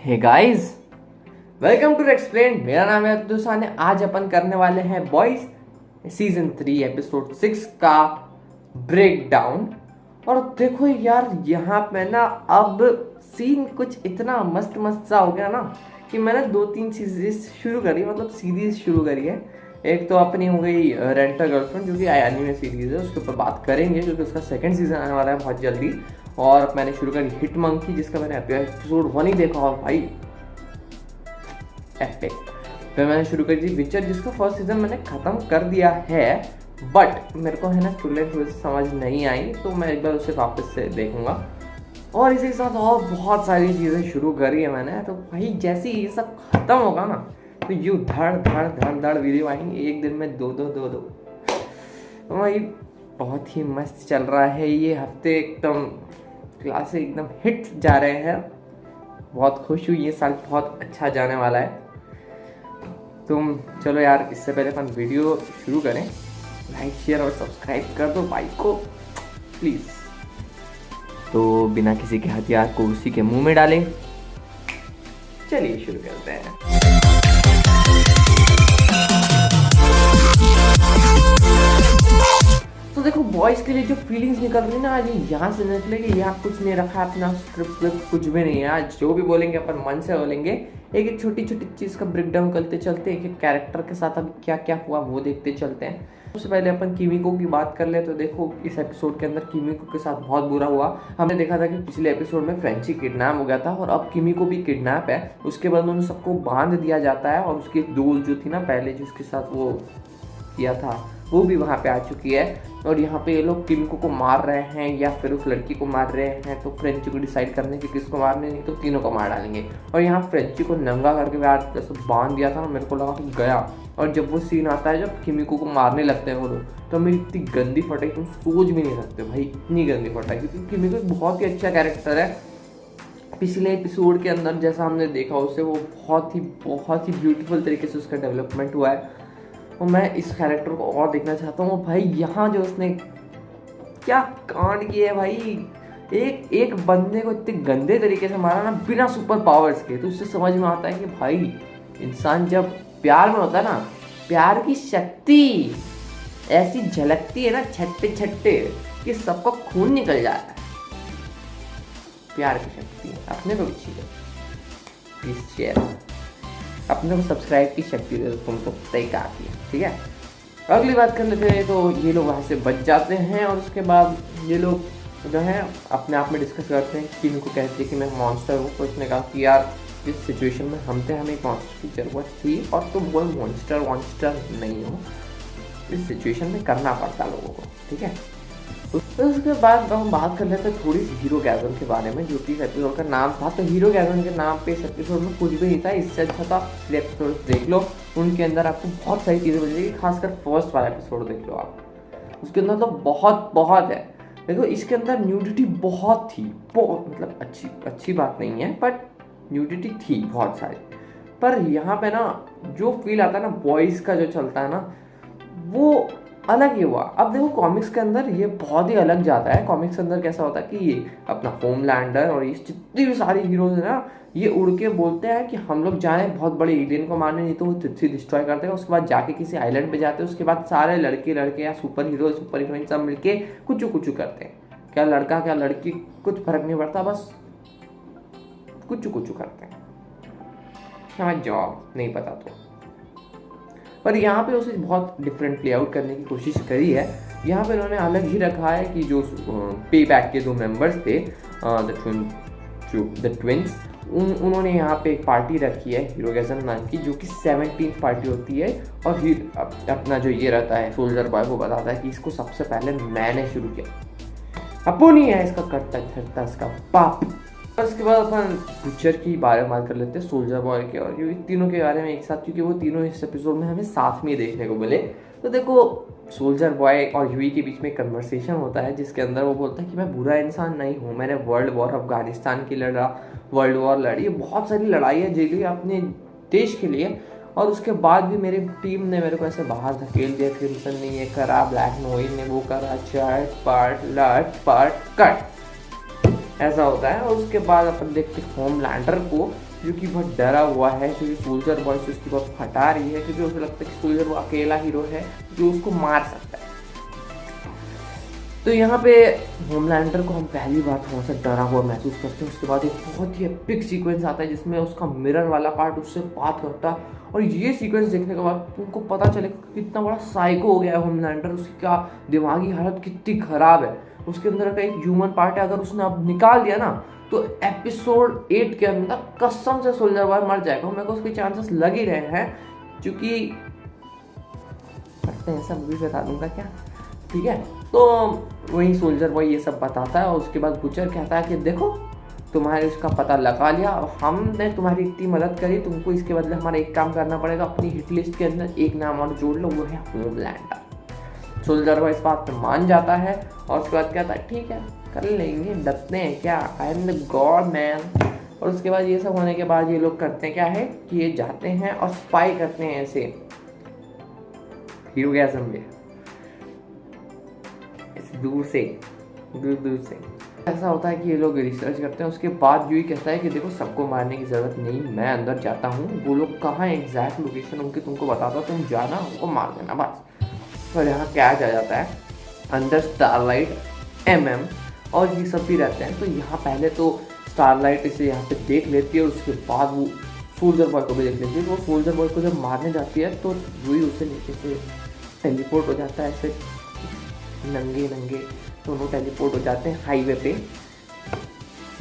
Hey guys, welcome to explain. मेरा नाम है अब्दुल साने। आज अपन करने वाले हैं बॉयज सीजन 3 एपिसोड 6 का ब्रेक डाउन। और देखो यार, यहाँ पे ना अब सीन कुछ इतना मस्त मस्त सा हो गया ना कि मैंने 2-3 सीरीज शुरू करी, मतलब सीरीज शुरू करी है। एक तो अपनी हो गई रेंट अ गर्लफ्रेंड, जो कि एनिमे सीरीज है, उसके ऊपर बात करेंगे क्योंकि उसका सेकंड सीजन आने वाला है बहुत जल्दी। और मैंने शुरू करी हिट मंकी, जिसका मैंने एपिसोड 1 ही देखा और भाई एपिक। फिर मैंने शुरू करी थी विचर, जिसका फर्स्ट सीजन मैंने ख़त्म कर दिया है, बट मेरे को है ना स्टूडेंट समझ नहीं आई, तो मैं एक बार उसे वापस से देखूंगा। और इसी के साथ और बहुत सारी चीज़ें शुरू करी है मैंने। तो भाई जैसे ही ये सब खत्म होगा ना, तो यू धड़ धड़ धड़ धड़ वीडियो आएंगे, एक दिन में दो। तो भाई बहुत ही मस्त चल रहा है ये हफ्ते, एकदम क्लास एकदम हिट जा रहे हैं। बहुत खुश हुई, ये साल बहुत अच्छा जाने वाला है। तुम चलो यार, इससे पहले अपन वीडियो शुरू करें, लाइक शेयर और सब्सक्राइब कर दो भाई को प्लीज़। तो बिना किसी के हथियार को उसी के मुंह में डालें, चलिए शुरू करते हैं। तो देखो, बॉयज़ के लिए जो फीलिंग्स निकल रही है ना, आज यहाँ से निकलेगी। यहाँ कुछ नहीं रखा अपना स्क्रिप्ट कुछ भी नहीं है। आज जो भी बोलेंगे अपन मन से बोलेंगे। एक एक छोटी छोटी चीज़ का ब्रेक डाउन करते चलते हैं, एक एक कैरेक्टर के साथ अभी क्या क्या हुआ वो देखते चलते हैं। सबसे पहले अपन किमिको की बात कर ले तो देखो, इस एपिसोड के अंदर किमिको के साथ बहुत बुरा हुआ। हमने देखा था कि पिछले एपिसोड में फ्रेंची किडनैप हो गया था और अब किमिको भी किडनैप है। उसके बाद उन सबको बांध दिया जाता है और उसकी दोस्त जो थी ना पहले, जिसके साथ वो किया था, वो भी वहाँ पे आ चुकी है। और यहाँ पे ये लोग किमिको को मार रहे हैं या फिर उस लड़की को मार रहे हैं। तो फ्रेंची को डिसाइड करने की किसको मारने, नहीं तो तीनों को मार डालेंगे। और यहाँ फ्रेंची को नंगा करके जैसे बांध दिया था ना, मेरे को लगा कि गया। और जब वो सीन आता है जब किमिको को मारने लगते हैं वो लोग, तो मेरी इतनी गंदी फटाई तुम सोच भी नहीं सकते भाई, इतनी गंदी फटाई। क्योंकि किमिको बहुत ही अच्छा कैरेक्टर है। पिछले एपिसोड के अंदर जैसा हमने देखा उसे, वो बहुत ही ब्यूटीफुल तरीके से उसका डेवलपमेंट हुआ है। और मैं इस कैरेक्टर को और देखना चाहता हूँ भाई। यहाँ जो उसने क्या कांड किया है भाई, एक बंदे को इतने गंदे तरीके से मारा ना बिना सुपर पावर्स के, तो उससे समझ में आता है कि भाई इंसान जब प्यार में होता है ना, प्यार की शक्ति ऐसी झलकती है ना छट्टे छट्टे कि सबका खून निकल जाता है। प्यार की शक्ति अपने को भी चाहिए, प्लीज शेयर। अपने को सब्सक्राइब की शक्ति दे दो, तुम तो सही काफ़ी है, ठीक है। अगली बात कर लेते हैं। तो ये लोग वहाँ से बच जाते हैं और उसके बाद ये लोग जो है अपने आप में डिस्कस करते हैं कि इनको कहते हैं कि मैं मॉन्स्टर हूँ। तो उसने कहा कि यार इस सिचुएशन में हमें एक मॉन्स्टर की ज़रूरत थी और तुम वो मॉन्स्टर नहीं हो, इस सिचुएशन में करना पड़ता लोगों को, ठीक है। तो उसके बाद हम बात कर लेते हैं थोड़ी सी हीरो गैदर के बारे में, जो कि इस एपिसोड का नाम था। तो हीरो गैदर के नाम पे इस एपिसोड में कुछ भी नहीं था। इससे अच्छा था पिछले एपिसोड देख लो, उनके अंदर आपको बहुत सारी चीज़ें मिलेगी। खासकर फर्स्ट वाला एपिसोड देख लो आप, उसके अंदर तो बहुत है। देखो इसके अंदर न्यूडिटी बहुत थी, बहुत मतलब अच्छी बात नहीं है, बट न्यूडिटी थी बहुत सारी। पर यहाँ पे ना जो फील आता है ना बॉयज़ का जो चलता है ना, वो अलग ही हुआ। अब देखो कॉमिक्स के अंदर ये बहुत ही अलग जाता है। कॉमिक्स के अंदर कैसा होता है कि ये अपना होमलैंडर और ये जितनी भी सारी हीरोज है ना, ये उड़ के बोलते हैं कि हम लोग जाए बहुत बड़े एलियन को मारने, नहीं तो वो पृथ्वी डिस्ट्रॉय करते हैं। उसके बाद जाके किसी आइलैंड पे जाते हैं, उसके बाद सारे लड़के या सुपर हीरो सुपर हीरोइन सब मिलके कुछ करते हैं। क्या लड़का क्या लड़की कुछ फर्क नहीं पड़ता, बस कुछ करते हैं। हमारा जॉब नहीं पता तो। पर यहाँ पे उसे बहुत डिफरेंट प्ले आउट करने की कोशिश करी है। यहाँ पे उन्होंने अलग ही रखा है कि जो पे बैक के 2 मेंबर्स थे, द ट्विंस, उन्होंने यहाँ पे एक पार्टी रखी है हीरोगैज़म नाम की, जो कि 17th पार्टी होती है। और अपना जो ये रहता है सोल्जर बॉय, वो बताता है कि इसको सबसे पहले मैंने शुरू किया, अपो नहीं है इसका करता धरता इसका पाप। और उसके बाद अपन विचर की बारे में बात कर लेते हैं, सोल्जर बॉय के और यूवी, तीनों के बारे में एक साथ, क्योंकि वो तीनों इस एपिसोड में हमें साथ में देखने को मिले। तो देखो सोल्जर बॉय और यूवी के बीच में कन्वर्सेशन होता है, जिसके अंदर वो बोलता है कि मैं बुरा इंसान नहीं हूँ, मैंने वर्ल्ड वॉर अफगानिस्तान की लड़ा, वर्ल्ड वॉर लड़ी, बहुत सारी लड़ाइयाँ झेली अपने देश के लिए। और उसके बाद भी मेरी टीम ने मेरे को ऐसे बाहर धकेल दिया, क्रिम्सन ने ये करा, ब्लैक नोइन ने वो करा, चट पार्ट लट पार्ट कट। ऐसा होता है। और उसके बाद अपन देखते हैं होमलैंडर को, जो कि बहुत डरा हुआ है क्योंकि सोल्जर बॉय से उसकी बहुत हटा रही है, क्योंकि उसे लगता है कि सोल्जर वो अकेला हीरो है जो उसको मार सकता है। तो यहाँ पे होमलैंडर को हम पहली बार थोड़ा सा डरा हुआ महसूस करते हैं। उसके बाद एक बहुत ही एपिक सीक्वेंस आता है जिसमें उसका मिरर वाला पार्ट उससे बात करता है, और ये सीक्वेंस देखने के बाद तुमको पता चलेगा कि कितना बड़ा साइको हो गया है होमलैंडर, उसका दिमागी हालत कितनी खराब है। उसके अंदर का एक ह्यूमन पार्ट है, अगर उसने अब निकाल दिया ना तो एपिसोड 8 के अंदर कसम से सोल्जर बॉय मर जाएगा। मेरे को उसके चांसेस लग ही रहे हैं, क्योंकि करते हैं सब भी बता दूंगा क्या, ठीक है। तो वही सोल्जर बॉय ये सब बताता है, और उसके बाद बुचर कहता है कि देखो तुम्हारे उसका पता लगा लिया, हमने तुम्हारी इतनी मदद करी, तुमको इसके बदले हमारा एक काम करना पड़ेगा, अपनी हिट लिस्ट के अंदर एक नाम और जोड़ लो, वो है होमलैंडर। सोल्जर बॉय इस बात पर मान जाता है, और उसके बाद कहता है ठीक है कर लेंगे, डरते हैं क्या, I am the God man. और उसके बाद ये सब होने के बाद ये लोग करते हैं क्या है कि ये जाते हैं और स्पाई करते हैं ऐसे हीरोगैज़म में, दूर से दूर से। ऐसा होता है कि ये लोग रिसर्च करते हैं। उसके बाद यूही कहता है कि देखो सबको मारने की ज़रूरत नहीं, मैं अंदर जाता हूँ, वो लोग कहाँ एग्जैक्ट लोकेशन उनकी तुमको बताता, तुम जाना उनको मार देना बस। और यहाँ क्या आ जाता है अंदर स्टारलाइट, MM और ये सब भी रहते हैं। तो यहाँ पहले तो स्टारलाइट इसे यहाँ पे देख लेती है, और उसके बाद वो सोल्जर बॉय को भी देख लेती है। तो सोल्जर बॉय को जब मारने जाती है तो यूही उसे नीचे से टेलीपोर्ट हो जाता है, ऐसे नंगे दोनों टेलीपोर्ट हो जाते हैं हाईवे पे,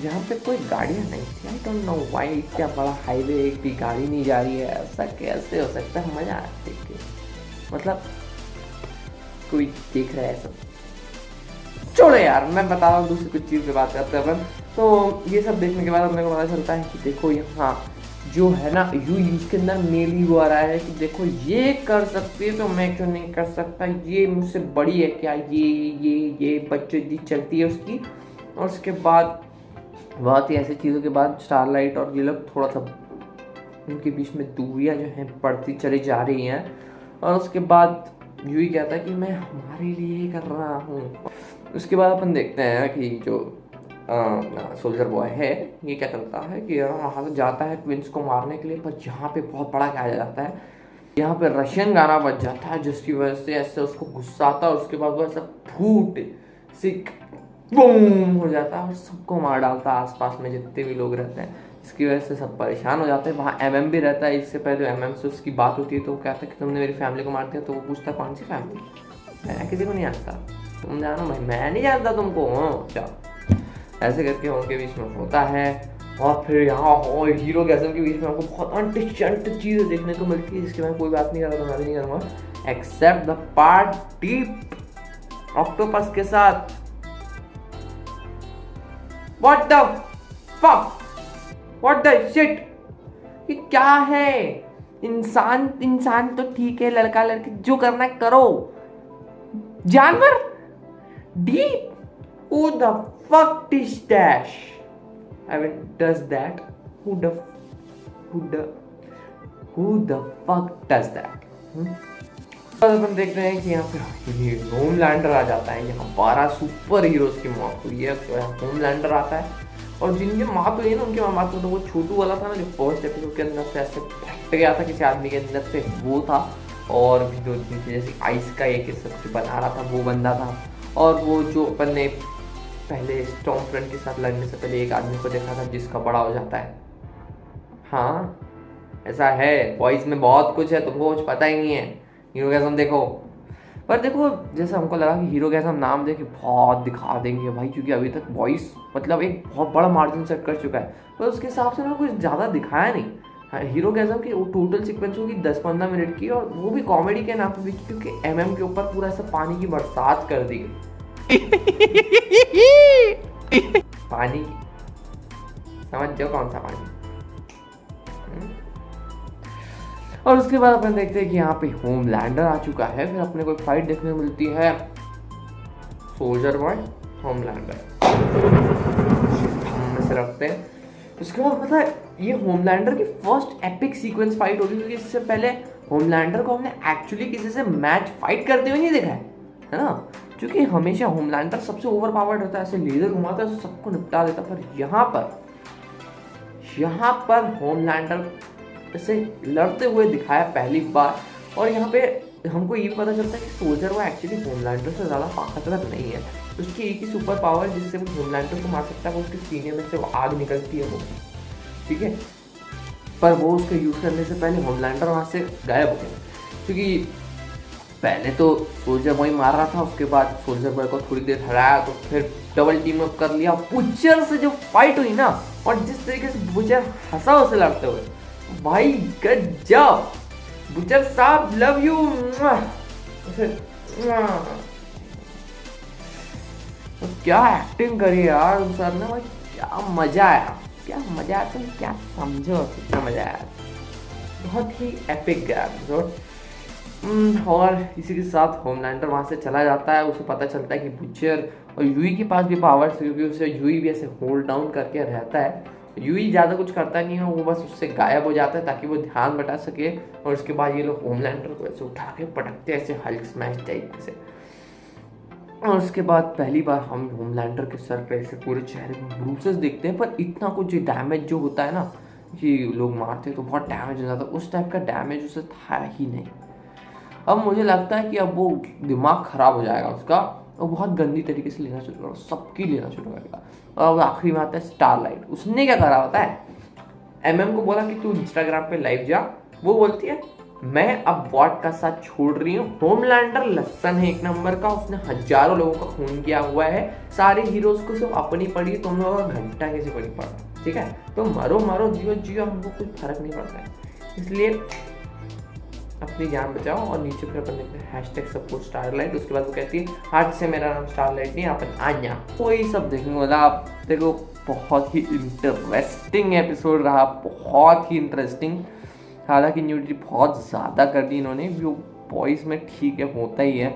जहाँ पे कोई गाड़ियाँ नहीं थी। आई डोंट नो व्हाई, इतना बड़ा हाईवे एक भी गाड़ी नहीं जा रही है, ऐसा कैसे हो सकता है। मज़ा आता देख के, मतलब कोई देख रहा है सब। छोड़ो यार, मैं बता रहा हूँ दूसरी कुछ चीज़ पे बात करते हैं अपन। तो ये सब देखने के बाद अपने को पता चलता है कि देखो यहाँ जो है ना यूही उसके अंदर मेल ही आ रहा है कि देखो ये कर सकती है तो मैं क्यों नहीं कर सकता, ये मुझसे बड़ी है क्या, ये बच्चे दी चलती है उसकी। और उसके बाद बहुत ही ऐसी चीज़ों के बाद स्टारलाइट और ये लोग थोड़ा सा उनके बीच में दूरियां जो हैं बढ़ती चली जा रही हैं। और उसके बाद यूही कहता है कि मैं हमारे लिए कर रहा हूँ। उसके बाद अपन देखते हैं कि जो सोल्जर बॉय है ये क्या करता है कि वहाँ से जाता है ट्विंस को मारने के लिए, पर यहाँ पे बहुत बड़ा क्या जाता है, यहाँ पे रशियन गाना बज जाता है, जिसकी वजह से ऐसे उसको गुस्सा आता है। और उसके बाद वो ऐसा फूट सिक बूम हो जाता है और सबको मार डालता है आसपास में जितने भी लोग रहते हैं। इसकी वजह से सब परेशान हो जाते हैं। वहाँ MM भी रहता है। इससे पहले MM से उसकी बात होती है तो वो कहता है कि तुमने मेरी फैमिली को मार दिया। तो वो पूछता कौन सी फैमिली, मैं किसी को नहीं जानता, तुम जानो भाई, मैं नहीं जानता तुमको, चलो ऐसे करके उनके बीच में होता है। और फिर यहाँ हीरोगैज़म के बीच में आपको बहुत अंटिशंट चीज़ें देखने को मिलती है, जिसकी मैं कोई बात नहीं कर रहा, मैं भी नहीं करूँगा, except the part deep octopus के साथ। What the fuck? What the shit? ये क्या है? इंसान तो ठीक है, लड़का लड़की जो करना है करो, जानवर deep, who the fuck is that? I mean, does that? Who the fuck does that? अपन देखते हैं कि यहाँ पे होमलैंडर आ जाता है। यहाँ 12 सुपर हीरोज की मौत हुई है, तो होमलैंडर आता है। और जिनकी मौत हुई है ना उनकी मौत तो वो छोटू वाला था ना जो फर्स्ट एपिसोड के अंदर से ऐसे फट गया था किसी आदमी के अंदर से, वो था। और भी 2-3 थे, जैसे आइस का एक कुछ बना रहा था वो बंदा था। और वो जो अपन ने पहले स्टॉर्म फ्रंट के साथ लड़ने से पहले एक आदमी को देखा था जिसका बड़ा हो जाता है। हाँ ऐसा है, बॉयज़ में बहुत कुछ है, तुमको कुछ पता ही नहीं है। हीरोगैज़म देखो, पर देखो जैसे हमको लगा कि हीरोगैज़म नाम दे के बहुत दिखा देंगे भाई, क्योंकि अभी तक बॉयज़ मतलब एक बहुत बड़ा मार्जिन सेट कर चुका है, पर उसके हिसाब से ना कुछ ज़्यादा दिखाया नहीं। हाँ, हीरोगैज़म की टोटल सीक्वेंस होगी 10-15 मिनट की, और वो भी कॉमेडी के नाम पे, क्योंकि MM के ऊपर पूरा ऐसा पानी की बरसात कर दी गई। पानी की समझ जाओ कौन सा पानी। और उसके बाद अपन देखते हैं कि यहाँ पे होमलैंडर आ चुका है। फिर अपने को फाइट देखने को मिलती है, सोल्जर बॉय होमलैंडर से रखते हैं। उसके बाद पता है ये होमलैंडर की फर्स्ट एपिक सीक्वेंस फाइट होगी, क्योंकि इससे पहले होमलैंडर को हमने एक्चुअली किसी से मैच फाइट करते हुए नहीं देखा है ना। क्योंकि हमेशा होमलैंडर सबसे ओवर पावर्ड रहता है, ऐसे लेजर घुमाता है तो सबको निपटा देता। पर यहाँ पर होमलैंडर ऐसे लड़ते हुए दिखाया पहली बार, और यहाँ पे हमको ये पता चलता है कि सोल्जर वो एक्चुअली होमलैंडर से ज़्यादा ताकतवर नहीं है। उसकी एक ही सुपर पावर जिससे वो होमलैंडर को मार सकता है, वो उसके सीने में से वो आग निकलती है वो, ठीक है। पर वो उसको यूज़ करने से पहले होमलैंडर वहाँ से गायब हो गया, क्योंकि पहले तो सोल्जर बॉय मार रहा था, उसके बाद सोल्जर बॉय को थोड़ी देर हराया, तो फिर डबल टीम अप कर लिया। बुचर से जो फाइट हुई ना, और जिस तरीके से बुचर हंसा उसे लड़ते हुए, भाई गजब। बुचर साहब लव यू। तो क्या एक्टिंग करी यार सर ने भाई, क्या मजा आया, क्या मजा आया, तुम क्या समझो कितना मजा आया, बहुत ही एपिक गया एपिसोड। और इसी के साथ होमलैंडर वहाँ से चला जाता है। उसे पता चलता है कि बुचर और यूई के पास भी पावर्स, क्योंकि उसे यूई भी ऐसे होल्ड डाउन करके रहता है। यूई ज़्यादा कुछ करता नहीं है, वो बस उससे गायब हो जाता है ताकि वो ध्यान बटा सके, और उसके बाद ये लोग होमलैंडर को ऐसे उठा के पटकते हैं ऐसे हल्क स्मैश टाइप से। और उसके बाद पहली बार हम होमलैंडर के सर पे ऐसे पूरे चेहरे में ब्रूसेस देखते हैं, पर इतना कुछ डैमेज जो होता है ना कि लोग मारते हैं तो बहुत डैमेज हो जाता है, उस टाइप का डैमेज उसे था ही नहीं। अब मुझे लगता है कि अब वो दिमाग खराब हो जाएगा उसका, और बहुत गंदी तरीके से लेना शुरू करेगा, सबकी लेना शुरू करेगा। और अब आखिरी में आता है स्टारलाइट। उसने क्या करा होता है, MM को बोला कि तू इंस्टाग्राम पे लाइव जा, वो बोलती है मैं अब बॉट का साथ छोड़ रही हूँ। होमलैंडर लसन है एक नंबर का, उसने हजारों लोगों का खून किया हुआ है, सारे हीरोज को सिर्फ अपनी पड़ी, तुम लोगों का घंटा कैसे पड़ी पड़ा, ठीक है। तो मरो मरो जियो जियो, हमको कुछ फर्क नहीं पड़ता है, इसलिए अपनी जान बचाओ। और नीचे फिर अपन लिखते हैं #सपोर्ट स्टारलाइट। उसके बाद वो कहती है हाथ से मेरा नाम स्टारलाइट नहीं, अपन आन्या। वही सब देखेंगे, मतलब आप देखो बहुत ही इंटरेस्टिंग एपिसोड रहा, बहुत ही इंटरेस्टिंग। हालांकि न्यूडिटी बहुत ज़्यादा कर दी इन्होंने, वो बॉयज़ में ठीक है, होता ही है।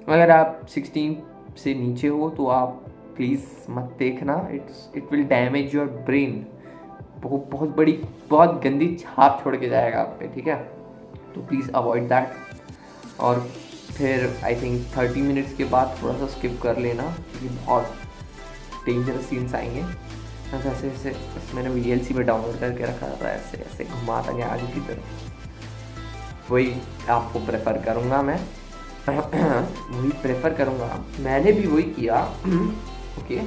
अगर आप 16 से नीचे हो तो आप प्लीज़ मत देखना, it will damage your brain, बहुत बड़ी बहुत गंदी छाप छोड़ के जाएगा आप पे, ठीक है। तो प्लीज़ अवॉइड दैट। और फिर आई थिंक 30 मिनट्स के बाद थोड़ा सा स्किप कर लेना, क्योंकि बहुत डेंजरस सीन्स आएंगे। ऐसे ऐसे मैंने VLC पे डाउनलोड करके रखा था, ऐसे ऐसे घुमाता गया आगे की तरफ। वही आपको प्रेफर करूँगा मैं वही प्रेफर करूँगा, मैंने भी वही किया। ओके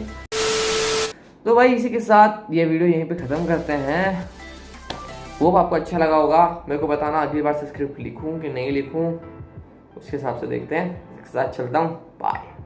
तो भाई इसी के साथ ये वीडियो यहीं पे ख़त्म करते हैं। वो आपको अच्छा लगा होगा, मेरे को बताना अगली बार से स्क्रिप्ट लिखूं कि नहीं लिखूं, उसके हिसाब से देखते हैं। एक साथ चलता हूँ, बाय।